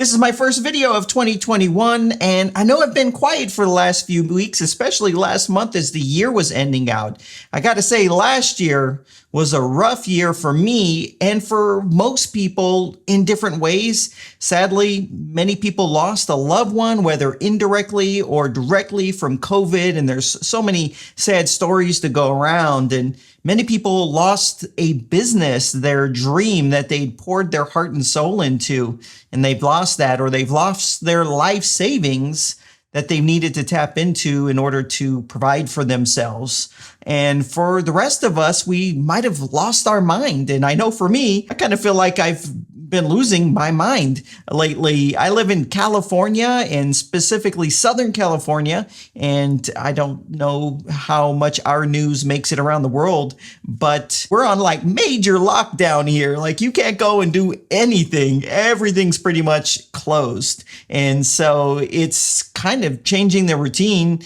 This is my first video of 2021, and I know I've been quiet for the last few weeks, especially last month as the year was ending out. I gotta say, last year was a rough year for me and for most people in different ways. Sadly, many people lost a loved one, whether indirectly or directly from COVID, and there's so many sad stories to go around. And many people lost a business, their dream that they'd poured their heart and soul into, and they've lost that, or they've lost their life savings that they needed to tap into in order to provide for themselves. And for the rest of us, we might have lost our mind. And I know for me, I kind of feel like I've been losing my mind lately. I live in California, and specifically Southern California, and I don't know how much our news makes it around the world, but we're on like major lockdown here. Like you can't go and do anything. Everything's pretty much closed. And so it's kind of changing the routine.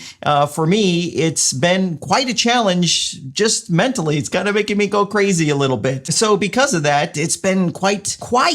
For me, it's been quite a challenge just mentally. It's kind of making me go crazy a little bit. So because of that, it's been quite quiet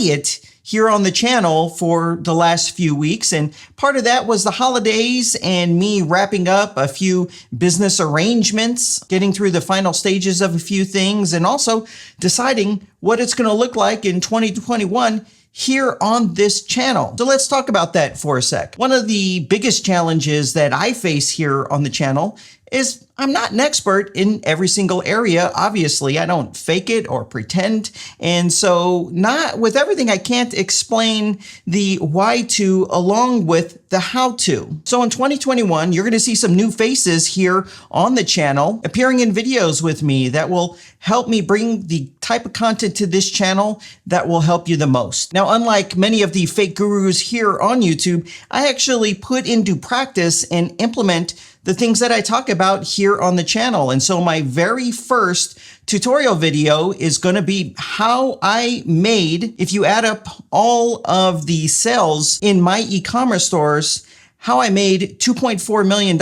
here on the channel for the last few weeks. And part of that was the holidays and me wrapping up a few business arrangements, getting through the final stages of a few things, and also deciding what it's going to look like in 2021 here on this channel. So let's talk about that for a sec. One of the biggest challenges that I face here on the channel is I'm not an expert in every single area. Obviously, I don't fake it or pretend. And so not with everything, I can't explain the why to along with the how to. So in 2021, you're going to see some new faces here on the channel appearing in videos with me that will help me bring the type of content to this channel that will help you the most. Now, unlike many of the fake gurus here on YouTube, I actually put into practice and implement the things that I talk about here on the channel. And so my very first tutorial video is going to be how I made, if you add up all of the sales in my e-commerce stores, how I made $2.4 million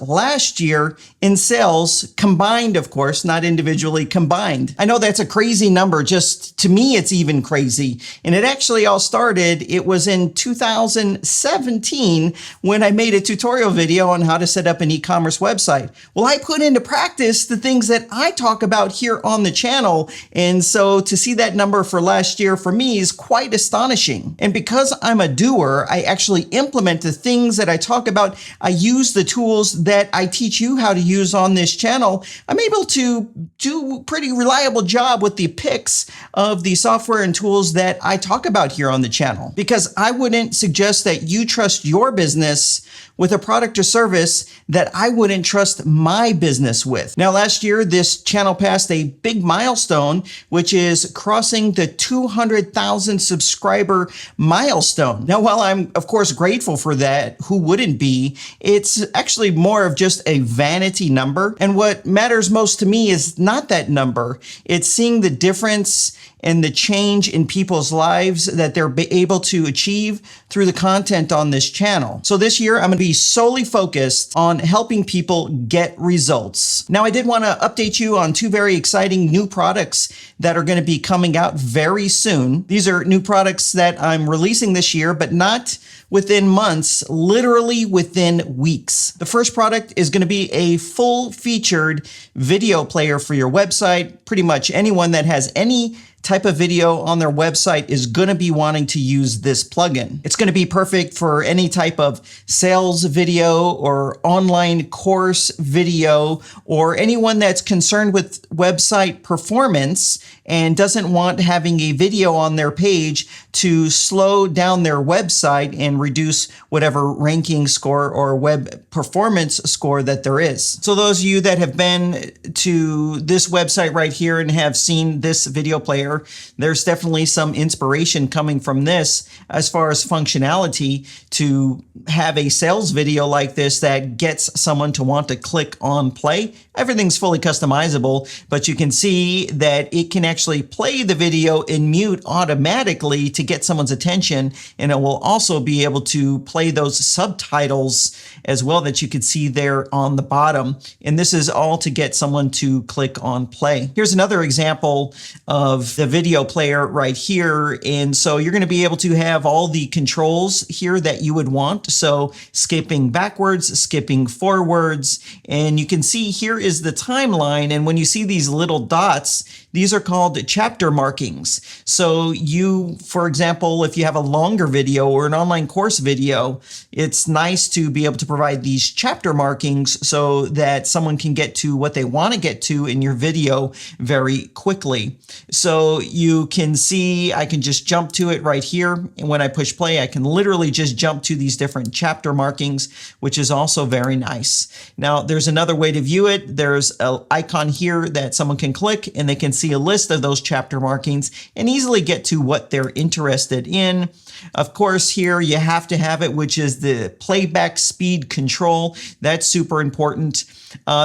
last year in sales combined, of course, not individually combined. I know that's a crazy number. Just to me, it's even crazy. And it actually all started, it was in 2017 when I made a tutorial video on how to set up an e-commerce website. Well, I put into practice the things that I talk about here on the channel. And so to see that number for last year for me is quite astonishing. And because I'm a doer, I actually implement the things that I talk about. I use the tools that I teach you how to use on this channel. I'm able to do a pretty reliable job with the picks of the software and tools that I talk about here on the channel, because I wouldn't suggest that you trust your business with a product or service that I wouldn't trust my business with. Now, last year, this channel passed a big milestone, which is crossing the 200,000 subscriber milestone. Now, while I'm, of course, grateful for that, who wouldn't be? It's actually more of just a vanity number. And what matters most to me is not that number. It's seeing the difference and the change in people's lives that they're able to achieve through the content on this channel. So this year, I'm going to be solely focused on helping people get results. Now, I did want to update you on two very exciting new products that are going to be coming out very soon. These are new products that I'm releasing this year, but not within months, literally within weeks. The first product is going to be a full-featured video player for your website. Pretty much anyone that has any type of video on their website is going to be wanting to use this plugin. It's going to be perfect for any type of sales video or online course video, or anyone that's concerned with website performance and doesn't want having a video on their page to slow down their website and reduce whatever ranking score or web performance score that there is. So those of you that have been to this website right here and have seen this video player, there's definitely some inspiration coming from this as far as functionality to have a sales video like this that gets someone to want to click on play. Everything's fully customizable, but you can see that it can actually play the video in mute automatically to get someone's attention, and it will also be able to play those subtitles as well that you can see there on the bottom. And this is all to get someone to click on play. Here's another example of the the video player right here. And so you're going to be able to have all the controls here that you would want. So skipping backwards, skipping forwards, and you can see here is the timeline. And when you see these little dots, these are called chapter markings. So you, for example, if you have a longer video or an online course video, it's nice to be able to provide these chapter markings so that someone can get to what they want to get to in your video very quickly. So you can see I can just jump to it right here. And when I push play, I can literally just jump to these different chapter markings, which is also very nice. Now, there's another way to view it. There's an icon here that someone can click and they can see a list of those chapter markings and easily get to what they're interested in. Of course, here you have to have it, which is the playback speed control. That's super important.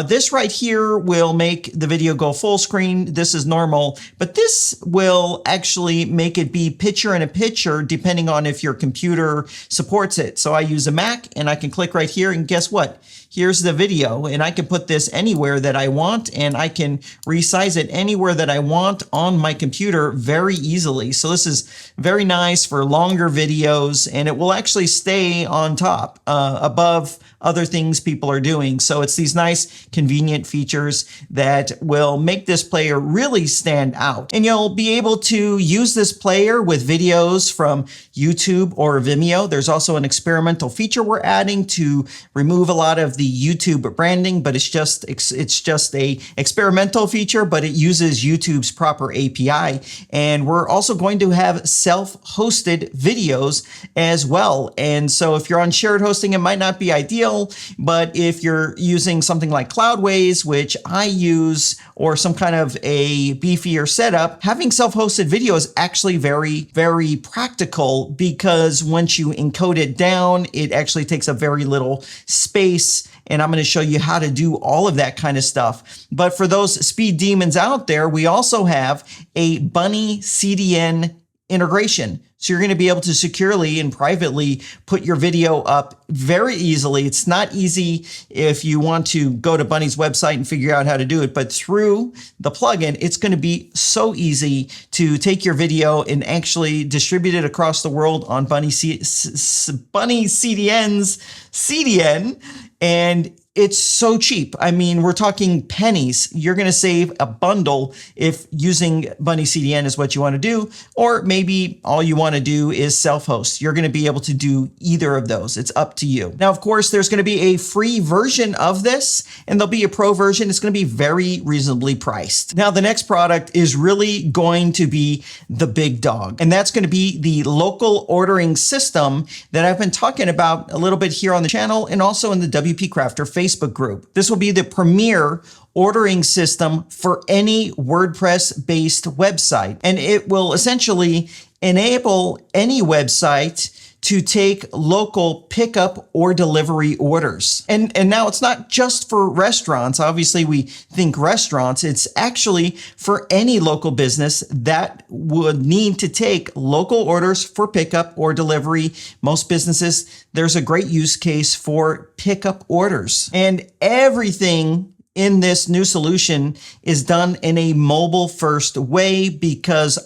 This right here will make the video go full screen. This is normal, but this will actually make it be picture in a picture depending on if your computer supports it. So I use a Mac and I can click right here and guess what? Here's the video, and I can put this anywhere that I want, and I can resize it anywhere that I want on my computer very easily. So this is very nice for longer videos, and it will actually stay on top above other things people are doing. So it's these nice, convenient features that will make this player really stand out. And you'll be able to use this player with videos from YouTube or Vimeo. There's also an experimental feature we're adding to remove a lot of the YouTube branding, but it's just a experimental feature, but it uses YouTube's proper API. And we're also going to have self-hosted videos as well. And so if you're on shared hosting, it might not be ideal, but if you're using something like Cloudways, which I use, or some kind of a beefier setup, having self-hosted video is actually very, very practical because once you encode it down, it actually takes up very little space. And I'm going to show you how to do all of that kind of stuff. But for those speed demons out there, we also have a Bunny CDN integration. So you're going to be able to securely and privately put your video up very easily. It's not easy if you want to go to Bunny's website and figure out how to do it, but through the plugin, it's going to be so easy to take your video and actually distribute it across the world on Bunny CDN's CDN. And it's so cheap. I mean, we're talking pennies. You're going to save a bundle if using Bunny CDN is what you want to do, or maybe all you want to do is self-host. You're going to be able to do either of those. It's up to you. Now, of course, there's going to be a free version of this, and there'll be a pro version. It's going to be very reasonably priced. Now, the next product is really going to be the big dog, and that's going to be the local ordering system that I've been talking about a little bit here on the channel and also in the WPCrafter Facebook group. This will be the premier ordering system for any WordPress-based website, and it will essentially enable any website to take local pickup or delivery orders. And now it's not just for restaurants. Obviously, we think restaurants. It's actually for any local business that would need to take local orders for pickup or delivery. Most businesses, there's a great use case for pickup orders. And everything in this new solution is done in a mobile first way because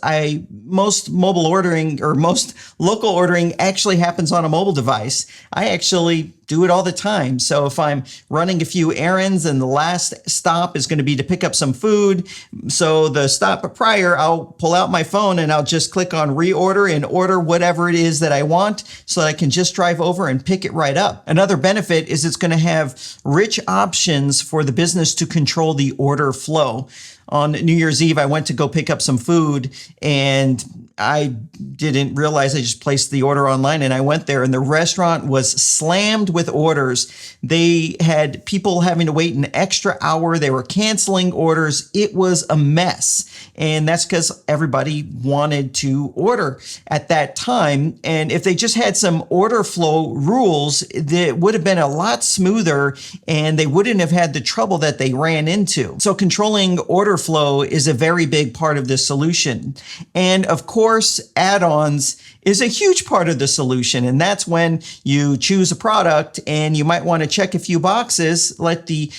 most mobile ordering or most local ordering actually happens on a mobile device. I actually do it all the time. So if I'm running a few errands and the last stop is going to be to pick up some food, so the stop prior, I'll pull out my phone and I'll just click on reorder and order whatever it is that I want so that I can just drive over and pick it right up. Another benefit is it's going to have rich options for the business to control the order flow. On New Year's Eve, I went to go pick up some food and I didn't realize I just placed the order online, and I went there and the restaurant was slammed with orders. They had people having to wait an extra hour. They were canceling orders. It was a mess. And that's because everybody wanted to order at that time. And if they just had some order flow rules, it would have been a lot smoother and they wouldn't have had the trouble that they ran into. So controlling order order flow is a very big part of this solution. And of course, add-ons is a huge part of the solution. And that's when you choose a product and you might want to check a few boxes, let the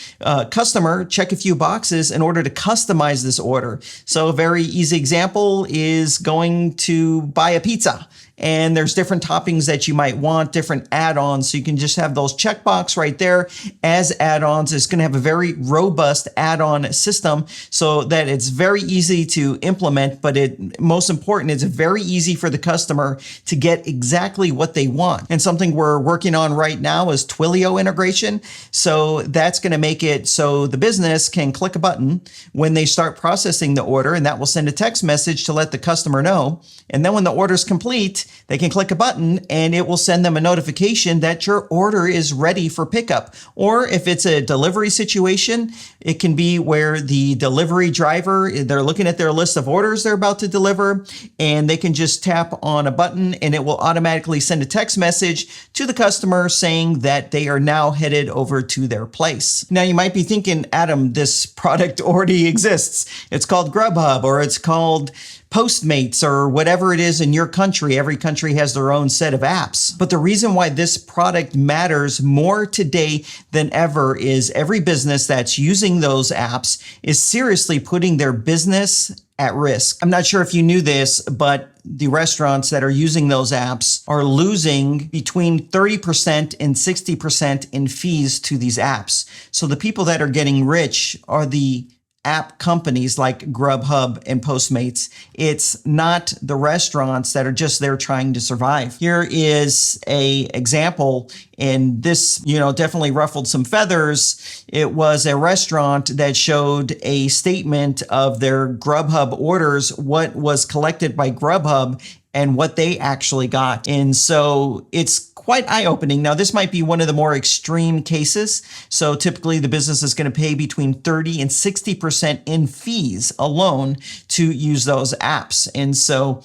customer check a few boxes in order to customize this order. So a very easy example is going to buy a pizza. And there's different toppings that you might want, different add-ons. So you can just have those checkbox right there as add-ons. It's going to have a very robust add-on system so that it's very easy to implement, but most important, it's very easy for the customer to get exactly what they want. And something we're working on right now is Twilio integration. So that's going to make it so the business can click a button when they start processing the order, and that will send a text message to let the customer know. And then when the order is complete, they can click a button and it will send them a notification that your order is ready for pickup. Or if it's a delivery situation, it can be where the delivery driver, they're looking at their list of orders they're about to deliver, and they can just tap on a button and it will automatically send a text message to the customer saying that they are now headed over to their place. Now you might be thinking, Adam, this product already exists. It's called Grubhub, or it's called Postmates, or whatever it is in your country. Every country has their own set of apps. But the reason why this product matters more today than ever is every business that's using those apps is seriously putting their business at risk. I'm not sure if you knew this, but the restaurants that are using those apps are losing between 30% and 60% in fees to these apps. So the people that are getting rich are the app companies like Grubhub and Postmates. It's not the restaurants that are just there trying to survive. Here is a example, and this, definitely ruffled some feathers. It was a restaurant that showed a statement of their Grubhub orders, what was collected by Grubhub and what they actually got. And so it's quite eye-opening. Now, this might be one of the more extreme cases. So typically the business is going to pay between 30 and 60% in fees alone to use those apps. And so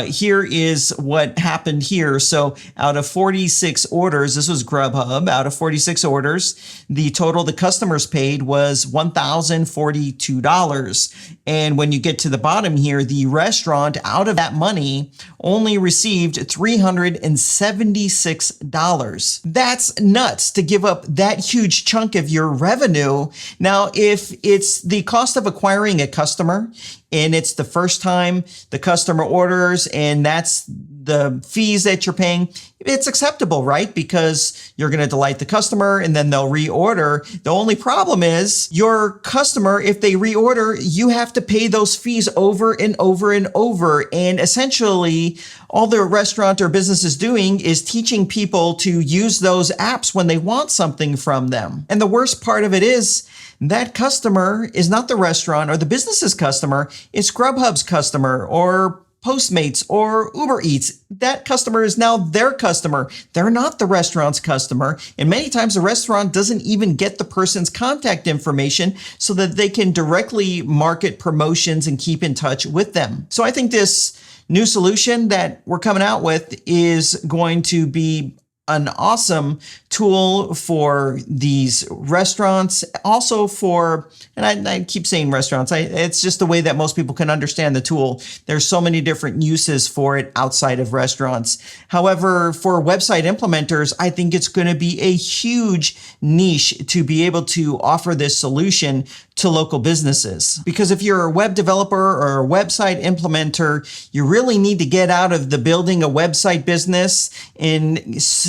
here is what happened here. So out of 46 orders, this was Grubhub, out of 46 orders, the total the customers paid was $1,042. And when you get to the bottom here, the restaurant out of that money only received $376. That's nuts to give up that huge chunk of your revenue. Now, if it's the cost of acquiring a customer and it's the first time the customer orders and that's the fees that you're paying, it's acceptable, right? Because you're going to delight the customer and then they'll reorder. The only problem is your customer, if they reorder, you have to pay those fees over and over and over. And essentially, all the restaurant or business is doing is teaching people to use those apps when they want something from them. And the worst part of it is that customer is not the restaurant or the business's customer. It's Grubhub's customer or Postmates or Uber Eats. That customer is now their customer. They're not the restaurant's customer. And many times the restaurant doesn't even get the person's contact information so that they can directly market promotions and keep in touch with them. So I think this new solution that we're coming out with is going to be an awesome tool for these restaurants, also for, and I keep saying restaurants, it's just the way that most people can understand the tool. There's so many different uses for it outside of restaurants. However, for website implementers, I think it's going to be a huge niche to be able to offer this solution to local businesses. Because if you're a web developer or a website implementer, you really need to get out of the building a website business and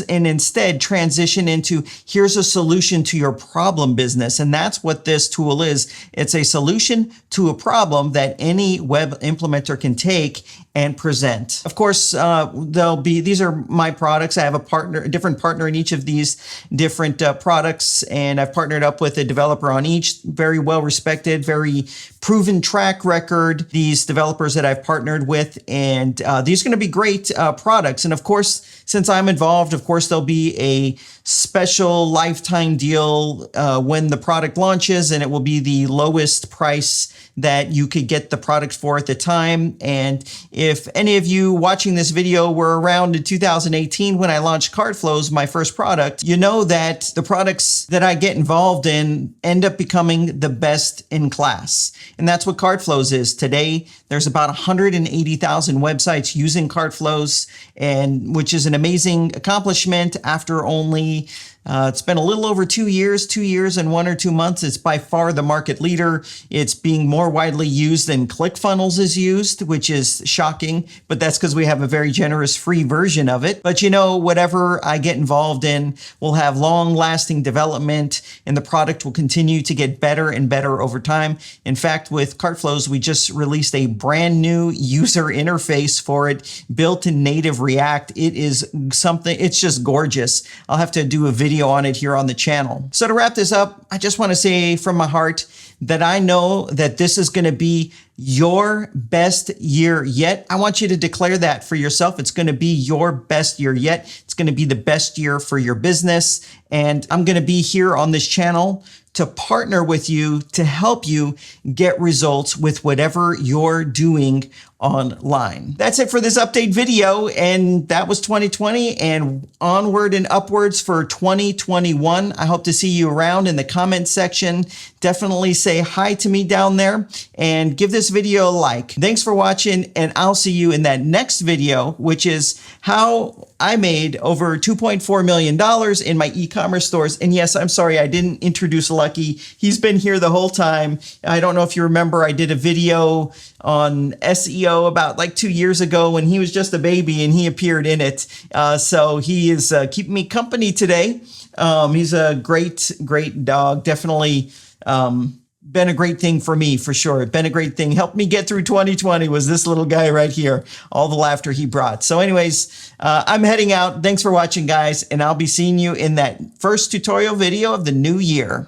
instead transition into here's a solution to your problem business. And that's what this tool is. It's a solution to a problem that any web implementer can take and present. Of course, these are my products. I have a different partner in each of these different products, and I've partnered up with a developer on each. Very well respected, very proven track record, these developers that I've partnered with, and these are going to be great products. And of course, since I'm involved, of course, there'll be a special lifetime deal when the product launches, and it will be the lowest price that you could get the product for at the time. And if any of you watching this video were around in 2018 when I launched CardFlows, my first product, you know that the products that I get involved in end up becoming the best in class. And that's what CardFlows is. Today, there's about 180,000 websites using CardFlows, and which is an amazing accomplishment after only it's been a little over 2 years and 1 or 2 months. It's by far the market leader. It's being more widely used than ClickFunnels is used, which is shocking, but that's because we have a very generous free version of it. But you know, whatever I get involved in will have long-lasting development, and the product will continue to get better and better over time. In fact, with CardFlows, we just released a brand new user interface for it, built in native React. It is something, it's just gorgeous. I'll have to do a video on it here on the channel. So to wrap this up, I just want to say from my heart that I know that this is going to be your best year yet. I want you to declare that for yourself. It's going to be your best year yet. It's going to be the best year for your business. And I'm going to be here on this channel to partner with you to help you get results with whatever you're doing online. That's it for this update video, and that was 2020 and onward and upwards for 2021. I hope to see you around in the comment section. Definitely say hi to me down there and give this video a like. Thanks for watching, and I'll see you in that next video, which is how I made over $2.4 million in my e-commerce stores. And yes, I'm sorry, I didn't introduce Lucky. He's been here the whole time. I don't know if you remember, I did a video on SEO about like 2 years ago when he was just a baby and he appeared in it. So he is keeping me company today. He's a great dog. Definitely been a great thing for me, for sure. Been a great thing. Helped me get through 2020 was this little guy right here. All the laughter he brought. So anyways, I'm heading out. Thanks for watching, guys. And I'll be seeing you in that first tutorial video of the new year.